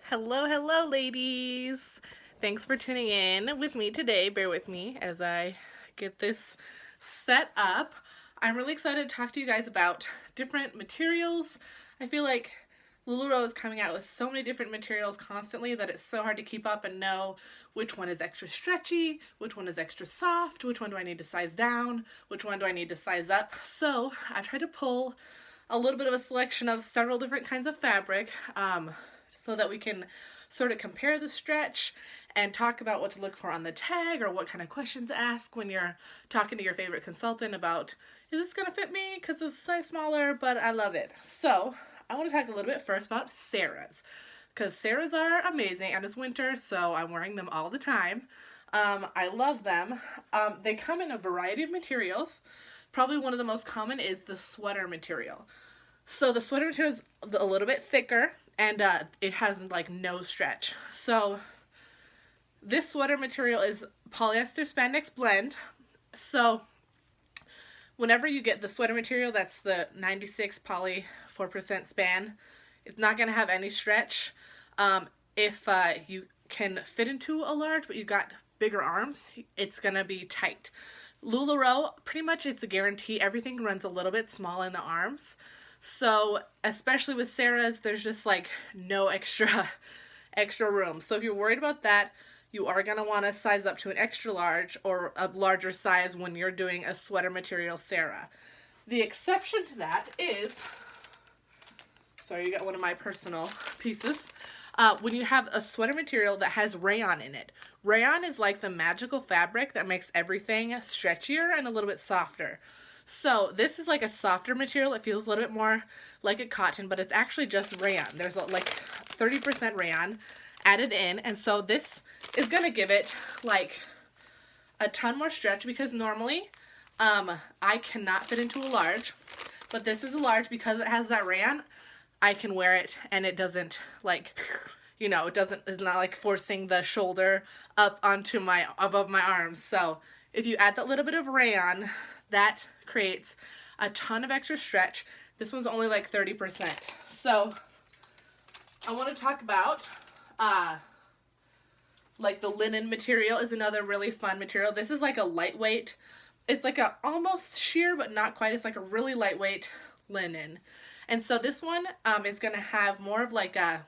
Hello, ladies. Thanks for tuning in with me today. Bear with me as I get this set up. I'm really excited to talk to you guys about different materials. I feel like Lularoe is coming out with so many different materials constantly that it's so hard to keep up and know which one is extra stretchy, which one is extra soft, which one do I need to size down, which one do I need to size up. So I've tried to pull a little bit of a selection of several different kinds of fabric so that we can sort of compare the stretch and talk about what to look for on the tag or what kind of questions to ask when you're talking to your favorite consultant about, is this going to fit me because it's a size smaller, but I love it. So I want to talk a little bit first about Sarah's, because Sarah's are amazing and it's winter, so I'm wearing them all the time. I love them. They come in a variety of materials. Probably one of the most common is the sweater material. So the sweater material is a little bit thicker and it has like no stretch. So this sweater material is polyester spandex blend. So whenever you get the sweater material, that's the 96 poly 4% span, it's not going to have any stretch. If you can fit into a large but you got bigger arms, it's going to be tight. Lularoe, pretty much it's a guarantee. Everything runs a little bit small in the arms. So especially with Sarah's, there's just like no extra room. So if you're worried about that, you are going to want to size up to an extra large or a larger size when you're doing a sweater material Sarah. The exception to that is, sorry, you got one of my personal pieces. When you have a sweater material that has rayon in it. Rayon is like the magical fabric that makes everything stretchier and a little bit softer. So this is like a softer material. It feels a little bit more like a cotton, but it's actually just rayon. There's like 30% rayon added in, and so this is going to give it like a ton more stretch, because normally I cannot fit into a large, but this is a large because it has that rayon. I can wear it and it doesn't like, you know, it's not like forcing the shoulder up onto above my arms. So if you add that little bit of rayon, that creates a ton of extra stretch. This one's only like 30%. So I want to talk about like the linen material is another really fun material. This is like a lightweight, it's like a almost sheer but not quite. It's like a really lightweight linen. And so this one is going to have more of like a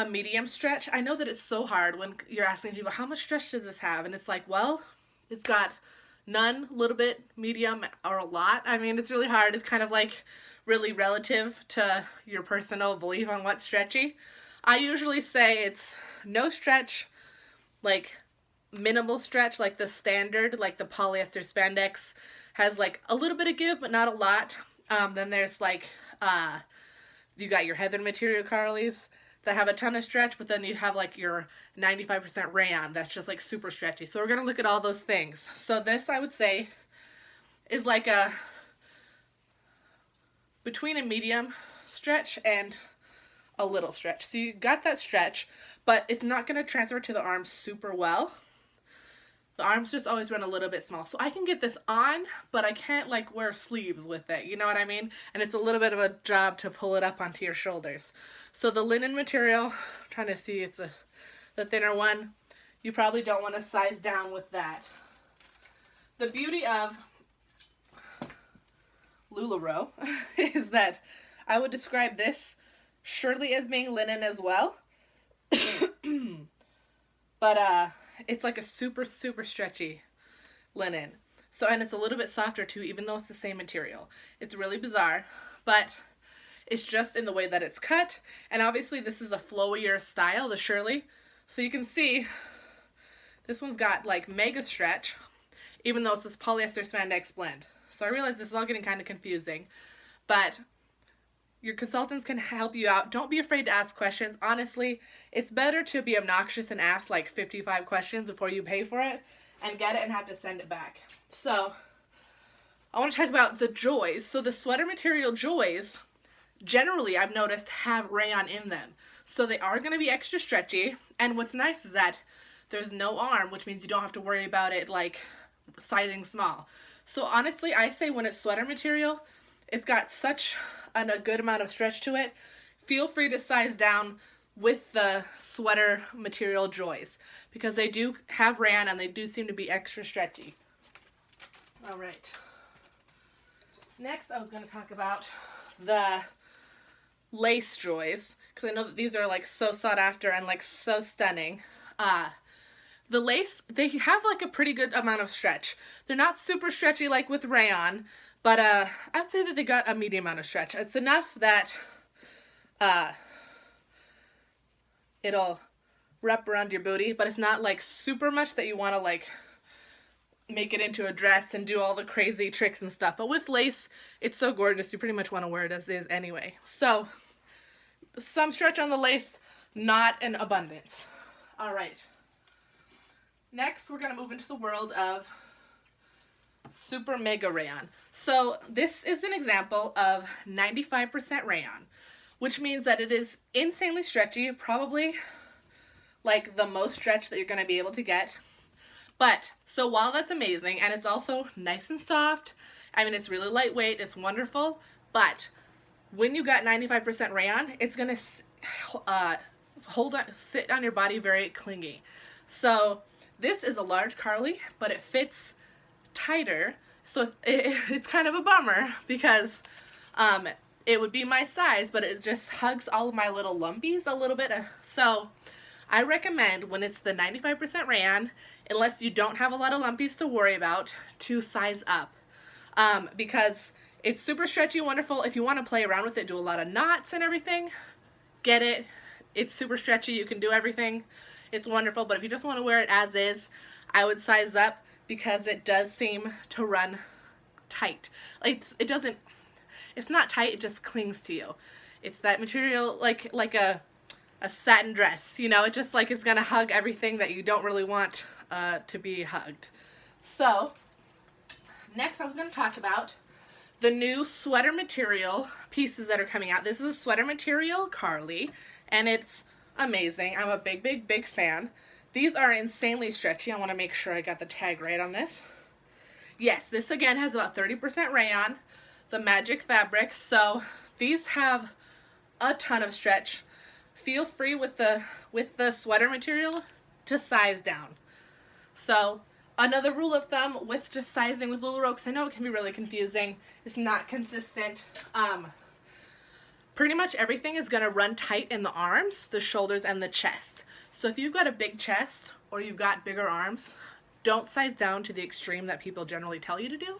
medium stretch. I know that it's so hard when you're asking people, how much stretch does this have? And it's like, well, it's got none, a little bit, medium, or a lot. I mean, it's really hard. It's kind of like really relative to your personal belief on what's stretchy. I usually say it's no stretch, like minimal stretch, like the standard, like the polyester spandex has like a little bit of give, but not a lot. Then there's like, you got your heather material Carlies that have a ton of stretch, but then you have like your 95% rayon that's just like super stretchy. So we're going to look at all those things. So this, I would say, is like between a medium stretch and a little stretch. So you got that stretch, but it's not going to transfer to the arms super well. The arms just always run a little bit small. So I can get this on, but I can't like wear sleeves with it. You know what I mean? And it's a little bit of a job to pull it up onto your shoulders. So the linen material, I'm trying to see, it's the thinner one. You probably don't want to size down with that. The beauty of Lularoe is that I would describe this surely as being linen as well. But it's like a super stretchy linen. So, and it's a little bit softer too, even though it's the same material. It's really bizarre, but it's just in the way that it's cut. And obviously this is a flowier style, the Shirley. So you can see this one's got like mega stretch, even though it's this polyester spandex blend. So I realize this is all getting kind of confusing, but your consultants can help you out. Don't be afraid to ask questions. Honestly, it's better to be obnoxious and ask like 55 questions before you pay for it and get it and have to send it back. So I want to talk about the joys. So the sweater material joys, generally I've noticed, have rayon in them. So they are going to be extra stretchy. And what's nice is that there's no arm, which means you don't have to worry about it like sizing small. So honestly, I say when it's sweater material, it's got such a good amount of stretch to it. Feel free to size down with the sweater material Joys, because they do have rayon and they do seem to be extra stretchy. All right. Next, I was going to talk about the lace Joys, because I know that these are like so sought after and like so stunning. The lace, they have like a pretty good amount of stretch. They're not super stretchy like with rayon, but I'd say that they got a medium amount of stretch. It's enough that it'll wrap around your booty, but it's not like super much that you want to like make it into a dress and do all the crazy tricks and stuff. But with lace, it's so gorgeous, you pretty much want to wear it as is anyway. So some stretch on the lace, not in abundance. All right. Next, we're going to move into the world of super mega rayon. So this is an example of 95% rayon, which means that it is insanely stretchy, probably like the most stretch that you're going to be able to get. But, so while that's amazing, and it's also nice and soft, I mean, it's really lightweight, it's wonderful, but when you got 95% rayon, it's going to sit on your body very clingy. So this is a large Carly, but it fits tighter, so it's kind of a bummer because it would be my size, but it just hugs all of my little lumpies a little bit. So I recommend when it's the 95% rayon, unless you don't have a lot of lumpies to worry about, to size up because it's super stretchy, wonderful. If you want to play around with it, do a lot of knots and everything, get it. It's super stretchy, you can do everything. It's wonderful, but if you just want to wear it as is, I would size up because it does seem to run tight. It's not tight, it just clings to you. It's that material like a satin dress, you know, it just like is gonna hug everything that you don't really want to be hugged. So next I was gonna talk about the new sweater material pieces that are coming out. This is a sweater material Carly, and it's amazing. I'm a big fan. These are insanely stretchy. I want to make sure I got the tag right on this. Yes, this again has about 30% rayon, the magic fabric. So these have a ton of stretch. Feel free with the sweater material to size down. So another rule of thumb with just sizing with Lularoe, because I know it can be really confusing, it's not consistent. Pretty much everything is going to run tight in the arms, the shoulders, and the chest. So if you've got a big chest or you've got bigger arms, don't size down to the extreme that people generally tell you to do.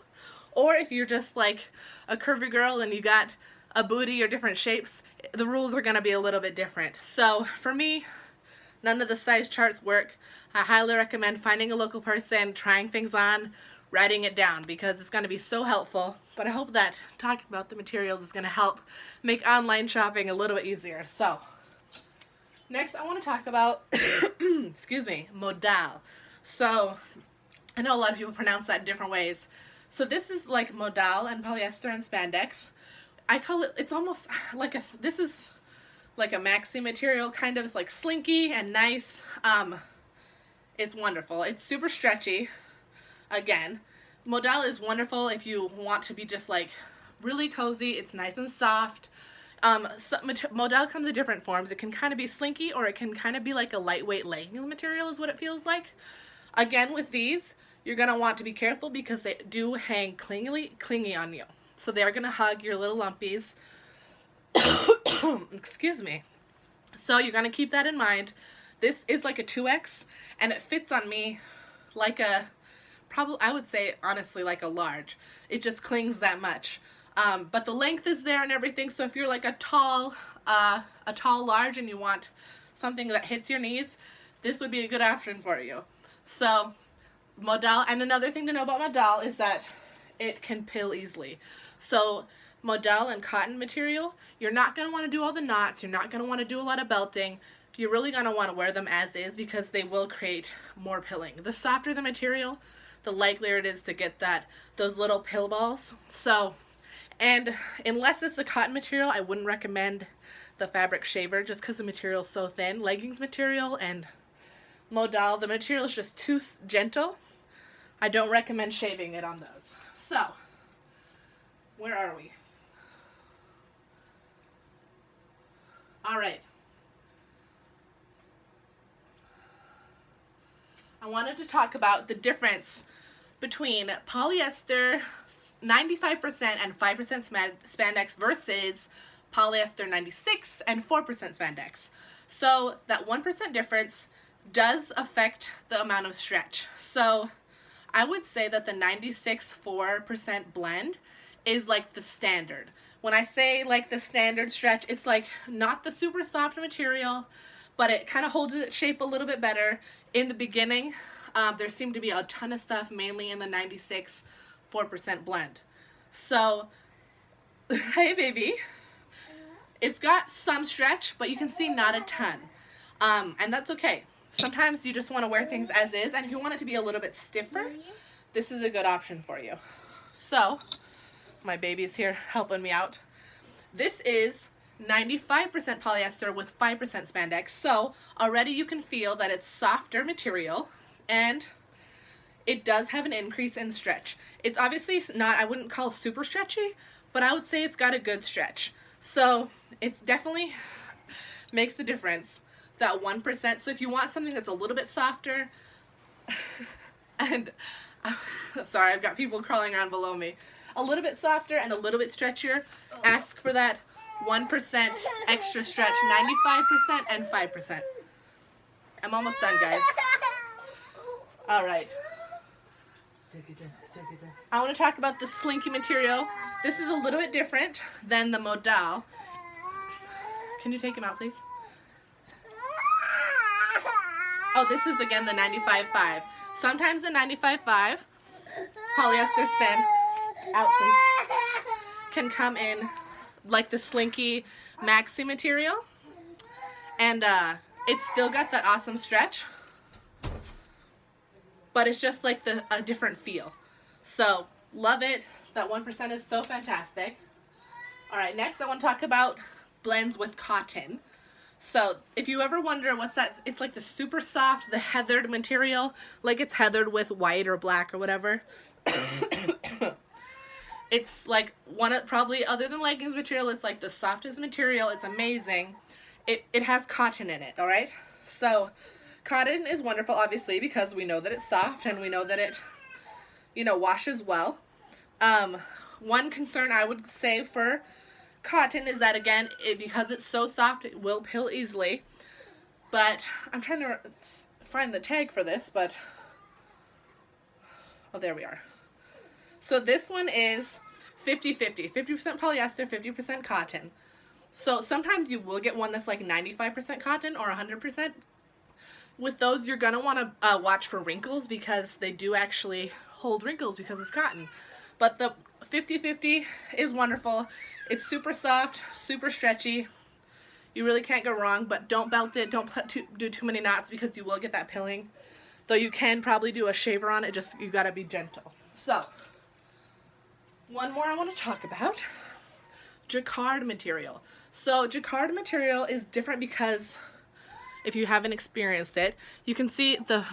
Or if you're just like a curvy girl and you got a booty or different shapes, the rules are going to be a little bit different. So for me, none of the size charts work. I highly recommend finding a local person, trying things on, writing it down, because it's going to be so helpful. But I hope that talking about the materials is going to help make online shopping a little bit easier. So next I want to talk about excuse me, modal. So I know a lot of people pronounce that in different ways. So this is like modal and polyester and spandex. I call it, it's almost like this is like a maxi material, kind of. It's like slinky and nice. It's wonderful. It's super stretchy. Again, modal is wonderful if you want to be just like really cozy. It's nice and soft. Modal comes in different forms. It can kind of be slinky, or it can kind of be like a lightweight leggings material is what it feels like. Again, with these, you're going to want to be careful because they do hang clingy on you. So they're going to hug your little lumpies. Excuse me. So you're going to keep that in mind. This is like a 2X, and it fits on me like a, probably, I would say honestly like a large. It just clings that much. But the length is there and everything, so if you're like a tall large and you want something that hits your knees, this would be a good option for you. So modal, and another thing to know about modal is that it can pill easily. So modal and cotton material, you're not going to want to do all the knots, you're not going to want to do a lot of belting. You're really going to want to wear them as is because they will create more pilling. The softer the material, the likelier it is to get those little pill balls. So, and unless it's a cotton material, I wouldn't recommend the fabric shaver just because the material is so thin. Leggings material and modal, the material is just too gentle. I don't recommend shaving it on those. So, where are we? All right. I wanted to talk about the difference between polyester 95% and 5% spandex versus polyester 96 and 4% spandex. So that 1% difference does affect the amount of stretch. So I would say that the 96 4% blend is like the standard. When I say like the standard stretch, it's like not the super soft material, but it kind of holds its shape a little bit better. In the beginning, there seemed to be a ton of stuff, mainly in the 96 4% blend. So, hey baby, it's got some stretch, but you can see not a ton. And that's okay. Sometimes you just want to wear things as is, and if you want it to be a little bit stiffer, this is a good option for you. So, my baby's here helping me out. This is 95% polyester with 5% spandex, so already you can feel that it's softer material, and it does have an increase in stretch. It's obviously not, I wouldn't call super stretchy, but I would say it's got a good stretch. So it's definitely makes a difference, that 1%. So if you want something that's a little bit softer, and sorry, I've got people crawling around below me, a little bit softer and a little bit stretchier, ask for that 1% extra stretch, 95% and 5%. I'm almost done, guys. All right. I want to talk about the slinky material. This is a little bit different than the modal. Can you take him out, please? Oh, this is again the 95.5. Sometimes the 95.5 polyester span, out please, can come in like the slinky maxi material, and it's still got that awesome stretch, but it's just like a different feel. So love it. That 1% is so fantastic. All right, next I want to talk about blends with cotton. So if you ever wonder what's that, it's like the super soft, the heathered material, like it's heathered with white or black or whatever. It's like probably other than leggings material, it's like the softest material. It's amazing. It has cotton in it, all right? So cotton is wonderful, obviously, because we know that it's soft and we know that it, washes well. One concern I would say for cotton is that, again, because it's so soft, it will pill easily. But I'm trying to find the tag for this, but oh, there we are. So this one is 50-50, 50% polyester, 50% cotton. So sometimes you will get one that's like 95% cotton or 100%. With those, you're going to want to watch for wrinkles, because they do actually hold wrinkles because it's cotton. But the 50-50 is wonderful. It's super soft, super stretchy. You really can't go wrong, but don't belt it. Don't do too many knots, because you will get that pilling. Though you can probably do a shaver on it, you got to be gentle. So one more I want to talk about, jacquard material. So jacquard material is different because, if you haven't experienced it, you can see the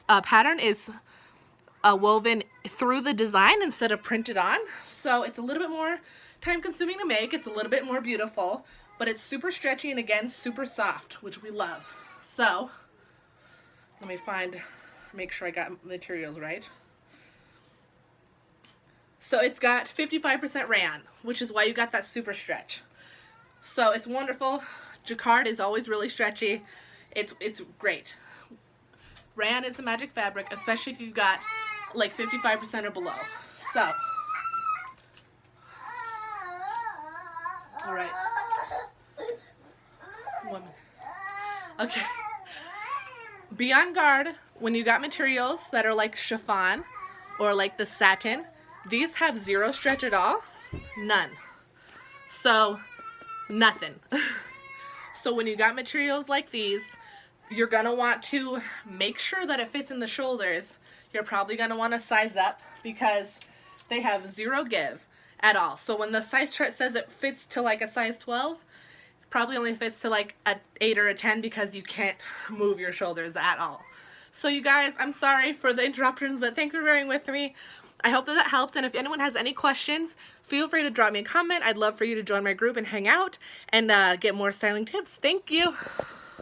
pattern is woven through the design instead of printed on. So it's a little bit more time consuming to make. It's a little bit more beautiful, but it's super stretchy and, again, super soft, which we love. So let me make sure I got materials right. So it's got 55% rayon, which is why you got that super stretch. So it's wonderful. Jacquard is always really stretchy. It's great. Rayon is the magic fabric, especially if you've got like 55% or below. So, all right. 1 minute. Okay. Be on guard when you got materials that are like chiffon or like the satin. These have zero stretch at all. None. So, nothing. So when you got materials like these, you're going to want to make sure that it fits in the shoulders. You're probably going to want to size up, because they have zero give at all. So when the size chart says it fits to like a size 12, it probably only fits to like a 8 or a 10, because you can't move your shoulders at all. So you guys, I'm sorry for the interruptions, but thanks for bearing with me. I hope that helps, and if anyone has any questions, feel free to drop me a comment. I'd love for you to join my group and hang out and get more styling tips. Thank you.